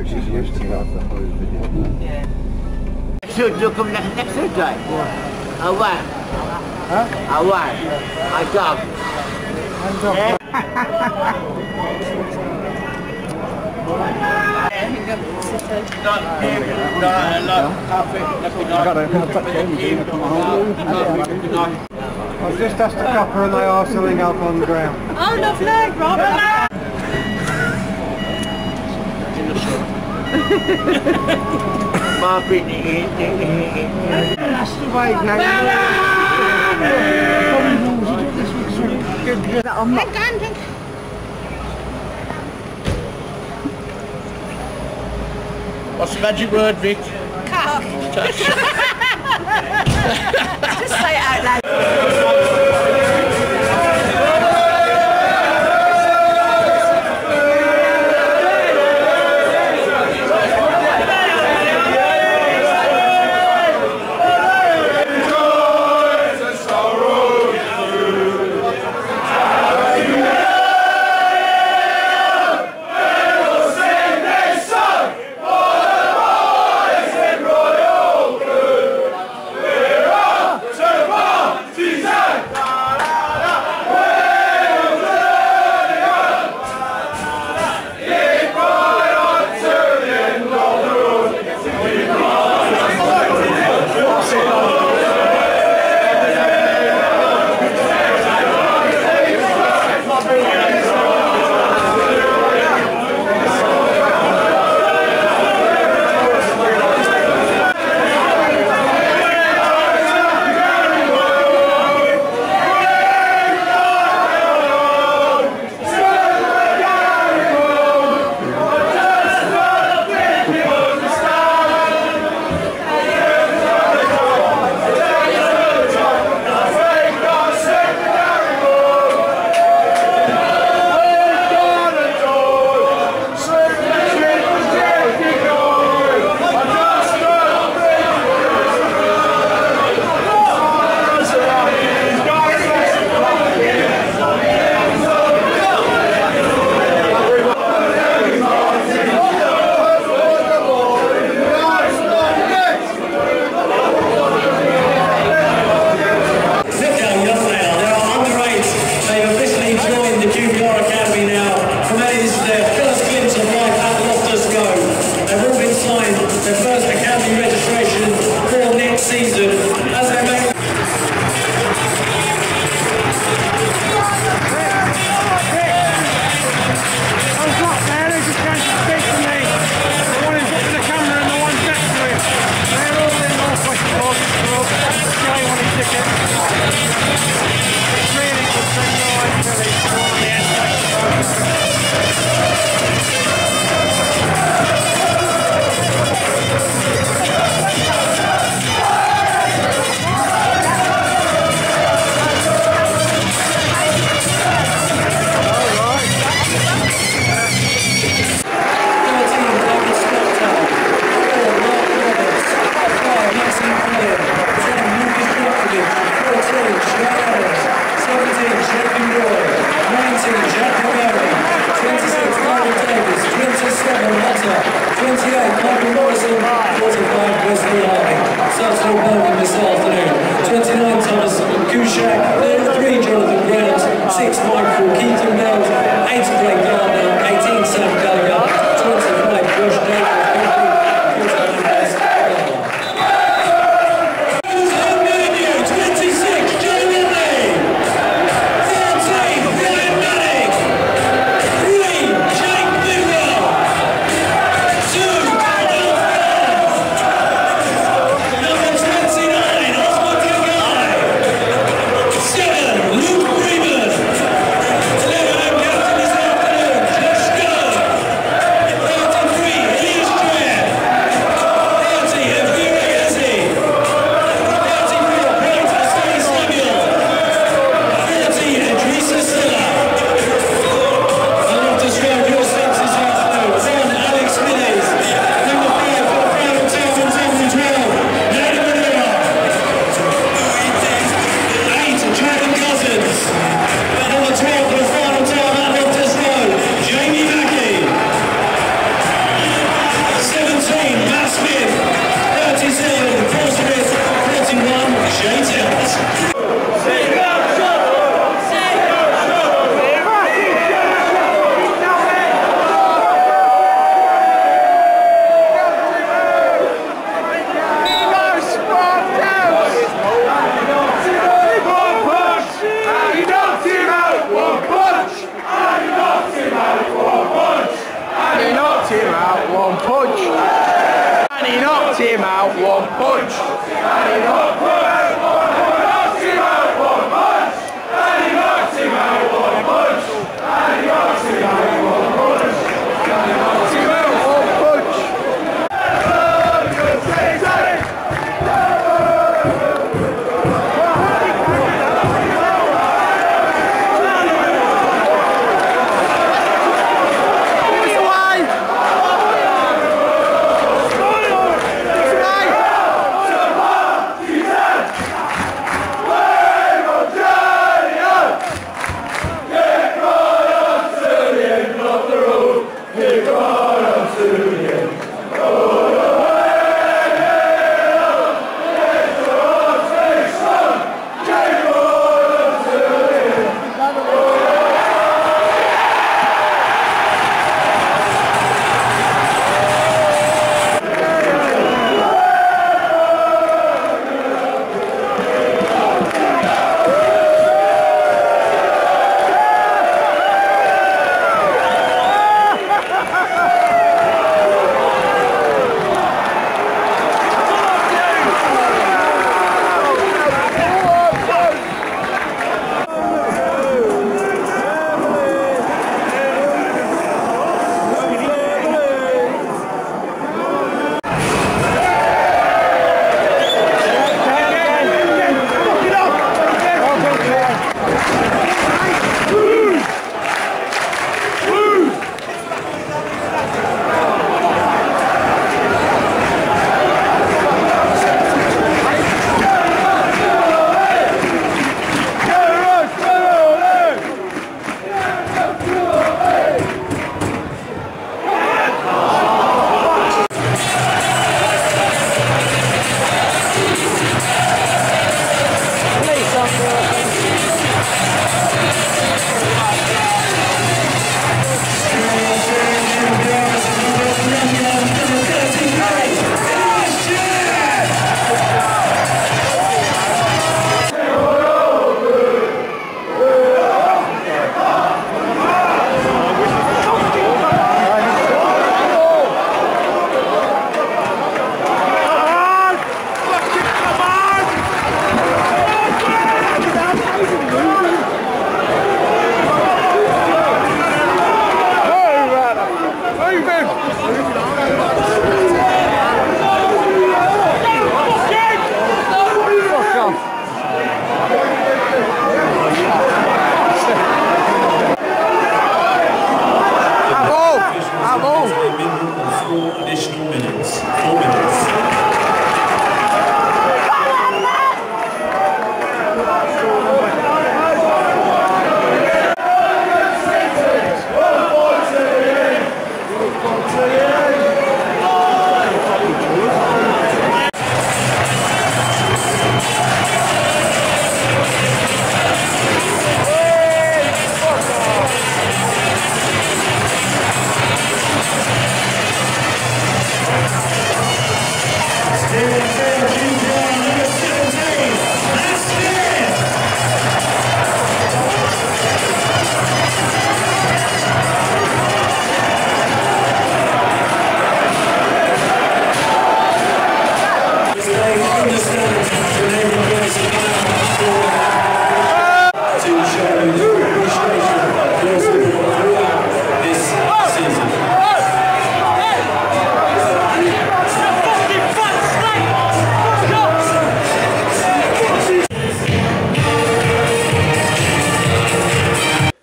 She's used to that the whole video. Yeah. Should you come next Thursday? Yeah. Away. Huh? Away. I dog. I've just asked the copper and they are selling up on the ground. Oh, lovely, Robert. That's the way it goes. What's the magic word, Vic? Cock. Just say it out loud. him out, one punch. And he knocked him out, one punch. And he knocked him out, one punch. And he knocked him out, one punch. And he knocked him out, one punch. And he knocked him out, one punch.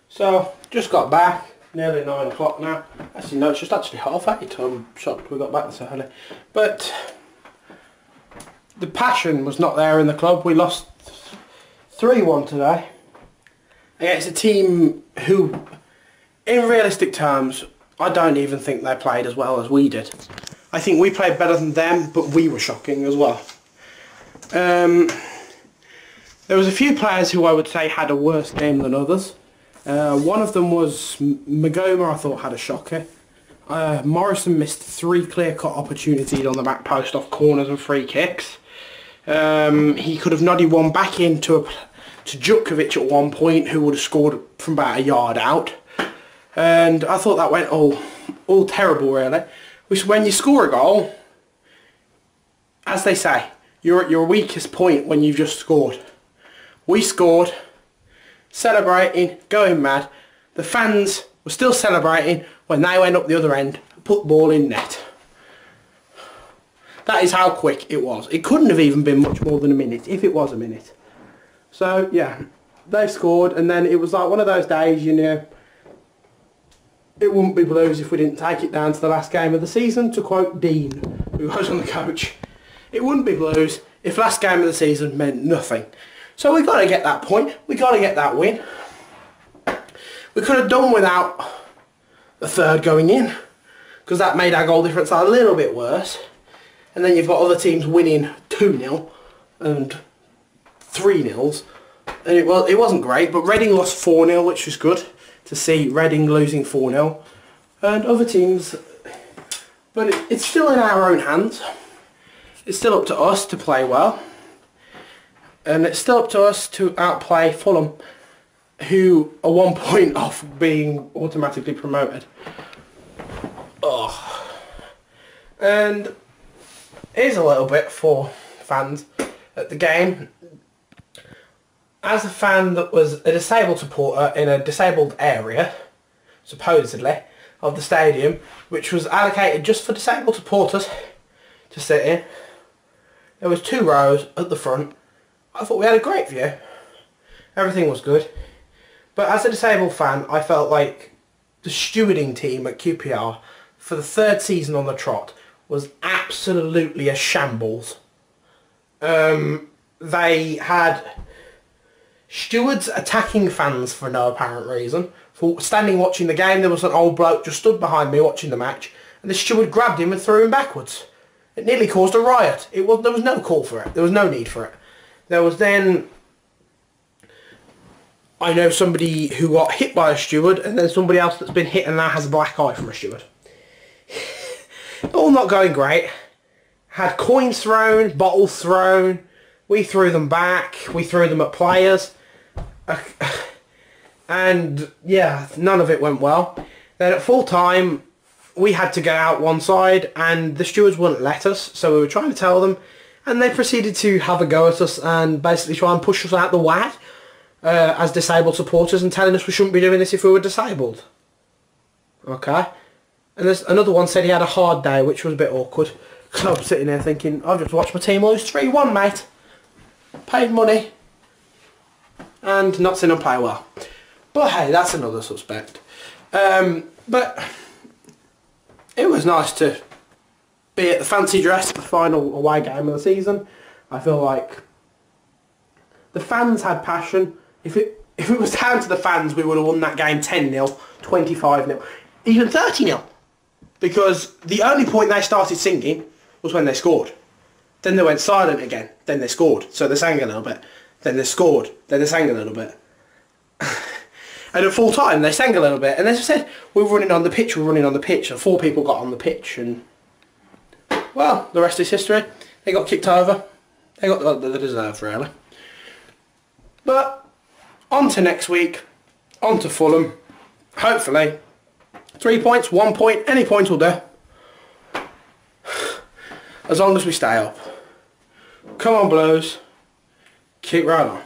So, just got back, nearly 9 o'clock now. Actually no, it's just actually 8:30, I'm shocked we got back this early. But the passion was not there in the club. We lost 3-1 today against a team who, in realistic terms, I don't even think they played as well as we did. I think we played better than them, but we were shocking as well. There was a few players who I would say had a worse game than others. One of them was Magoma, I thought had a shocker. Morrison missed 3 clear-cut opportunities on the back post off corners and free kicks. He could have nodded one back into to Djukovic at one point, who would have scored from about a yard out. And I thought that went all all terrible really. Which when you score a goal, as they say, you're at your weakest point when you've just scored. We scored, celebrating, going mad. The fans were still celebrating when they went up the other end and put the ball in net. That is how quick it was. It couldn't have even been much more than a minute, if it was a minute. So yeah, they scored, and then it was like one of those days, you know, it wouldn't be Blues if we didn't take it down to the last game of the season, to quote Dean, who was on the coach. It wouldn't be Blues if last game of the season meant nothing. So we got to get that point. We got to get that win. We could have done without the third going in, because that made our goal difference a little bit worse. And then you've got other teams winning 2-0 and 3-0, and it wasn't great. But Reading lost 4-0, which was good to see Reading losing 4-0, and other teams. But it's still in our own hands. It's still up to us to play well, and it's still up to us to outplay Fulham, who are 1 point off being automatically promoted. Oh. And here's a little bit for fans at the game. As a fan that was a disabled supporter in a disabled area, supposedly, of the stadium, which was allocated just for disabled supporters to sit in, there was 2 rows at the front. I thought we had a great view. Everything was good. But as a disabled fan, I felt like the stewarding team at QPR for the 3rd season on the trot was absolutely a shambles. They had stewards attacking fans for no apparent reason. For standing watching the game, there was an old bloke just stood behind me watching the match, and the steward grabbed him and threw him backwards. It nearly caused a riot. There was no call for it. There was no need for it. There was then, I know somebody who got hit by a steward, and then somebody else that's been hit and now has a black eye from a steward. All not going great. Had coins thrown, bottles thrown. We threw them back. We threw them at players. And yeah, none of it went well. Then at full time, we had to go out one side, and the stewards wouldn't let us, so we were trying to tell them, and they proceeded to have a go at us and basically try and push us out the way as disabled supporters, and telling us we shouldn't be doing this if we were disabled. Okay? And there's another one said he had a hard day, which was a bit awkward. So I'm sitting there thinking, I've just watched my team lose 3-1, mate. Paid money. And not seen them play well. But hey, that's another suspect. But it was nice to be at the fancy dress, the final away game of the season. I feel like the fans had passion. If it was down to the fans, we would have won that game 10-0, 25-0, even 30-0. Because the only point they started singing was when they scored. Then they went silent again. Then they scored. So they sang a little bit. Then they scored. Then they sang a little bit. And at full time, they sang a little bit. And as I said, we were running on the pitch, and 4 people got on the pitch. And, well, the rest is history. They got kicked over. They got what they deserved, really. But, on to next week. On to Fulham. Hopefully, 3 points, 1 point, any point will do. As long as we stay up. Come on, Blues. Keep right on.